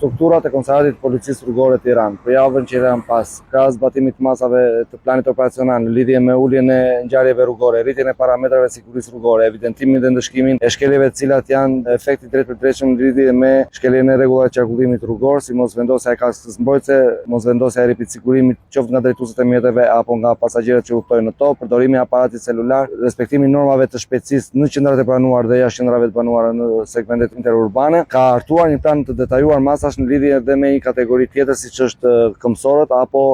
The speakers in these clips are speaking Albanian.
strukturat e Komisariatit të Policisë Rrugore të Tiranë. Për javën që janë pas, krahas zbatimit të masave të planit operacional në lidhje me uljen e ngjarjeve rrugore, rritjen e parametrave të sigurisë rrugore, evidentimin dhe ndëshkimin e shkeljeve të cilat janë efekti drejtpërdrajtshëm në lidhje me shkeljen e rregullat të qarkullimit rrugor, si mosvendosja e kaskës mbrojtëse, mosvendosja e ripit sigurimi qoftë nga drejtuesit e mjeteve apo nga pasagerët që udhtojnë në to, përdorimi i aparatit celular, respektimi normave të shpejtësisë në qendrat e banuara dhe jashtë qendrave të banuara në segmentet interurbane. Ka hartuar një plan të detajuar masash në lidhje dhe me një kategori tjetër siç është këmbësorët apo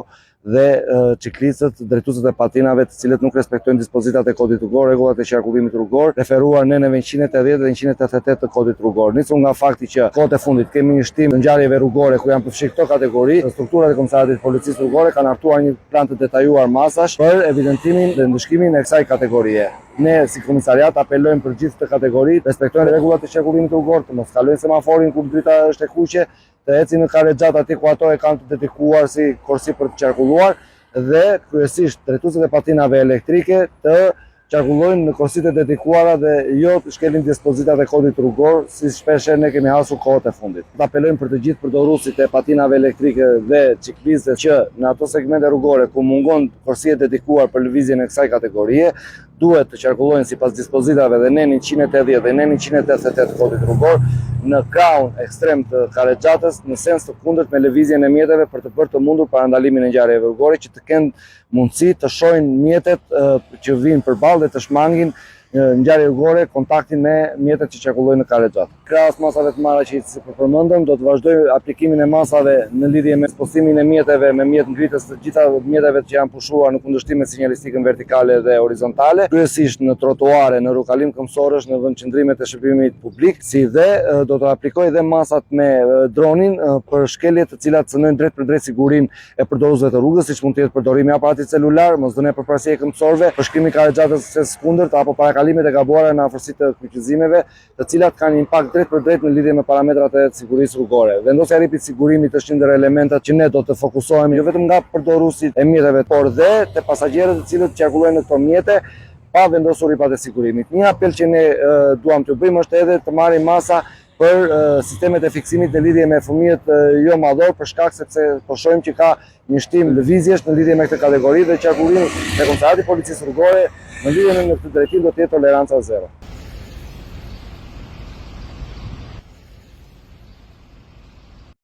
dhe ciklistët, drejtuesët e patinave të cilët nuk respektojnë dispozitat e kodit rrugor, rregullat e qarkullimit rrugor, referuar në 180 dhe 188 të kodit rrugor. Nisur nga fakti që kohët e fundit kemi një shtim të ngjarjeve rrugore ku janë përfshirë këto kategori, strukturat e Komisariatit të Policisë Rrugore kanë hartuar një plan të detajuar masash për evidentimin dhe ndëshkimin e kësaj kategorie. Ne si komisariat apelojmë për gjithë të kategoritë, respektojnë rregullat e qarkullimit rrugor, të mos kalojnë semaforin kur drita është e kuqe, të ecin në karrexhat aty ku ato e kanë të dedikuar si korsi për të qarkulluar dhe kryesisht drejtuesit e patinave elektrike të qarkullojnë në korsitë e dedikuara dhe jo të shkelin dispozitat e kodit rrugor, si shpesh ne kemi hasur kohët e fundit. Apelojmë për të gjithë përdoruesit e patinave elektrike dhe ciklistët që në ato segmente rrugore ku mungon korsi e dedikuar për lëvizjen e kësaj kategorie, duhet të qarkullojnë sipas dispozitave dhe NEN 180 dhe NEN 188 kodit rrugor në krahun ekstrem të karrexhatës në sens të kundërt me lëvizjen e mjeteve për të bërë të mundur parandalimin e ngjarjeve rrugore që të kenë mundësi të shohin mjetet që vinë përballë dhe të shmangin ngjarje rrugore kontaktin me mjetet që qarkullojnë në karrexhat. Krahas masave të marra që si përmendëm, do të vazhdoj aplikimin e masave në lidhje me ekspozimin e mjeteve me mjet ngritës të gjitha mjeteve që janë pushuar në kundërshtim me sinjalistikën vertikale dhe horizontale, kryesisht në trotuare, në rrugkalim këmbësorësh, në vendqendrimet e shërbimit publik, si dhe do të aplikoj dhe masat me dronin për shkelje të cilat cënojnë drejt për drejt sigurinë e përdoruesve të rrugës, siç mund të jetë përdorimi i aparatit celular, mosdhënia për përparësi e këmbësorëve, përshkrimi i karrexhatës së kundërt apo parakalimet e gabuara në afërsitë të kryqëzimeve, të cilat kanë impakt drejt për drejt në lidhje me parametrat e sigurisë rrugore. Vendosja e ripit sigurimit është një ndër elementat që ne do të fokusohemi jo vetëm nga përdoruesit e mjeteve, por dhe te pasagerët të cilët qarkullojnë në këto mjete pa vendosur ripat e sigurimit. Një apel që ne duam të bëjmë është edhe të marrim masa për sistemet e fiksimit në lidhje me fëmijët jo madhor, për shkak sepse po shohim që ka një shtim lëvizjesh në lidhje me këtë kategori dhe qarkullimi e Komisariatit të Policisë Rrugore në lidhje me këtë drejtim do të jetë toleranca zero.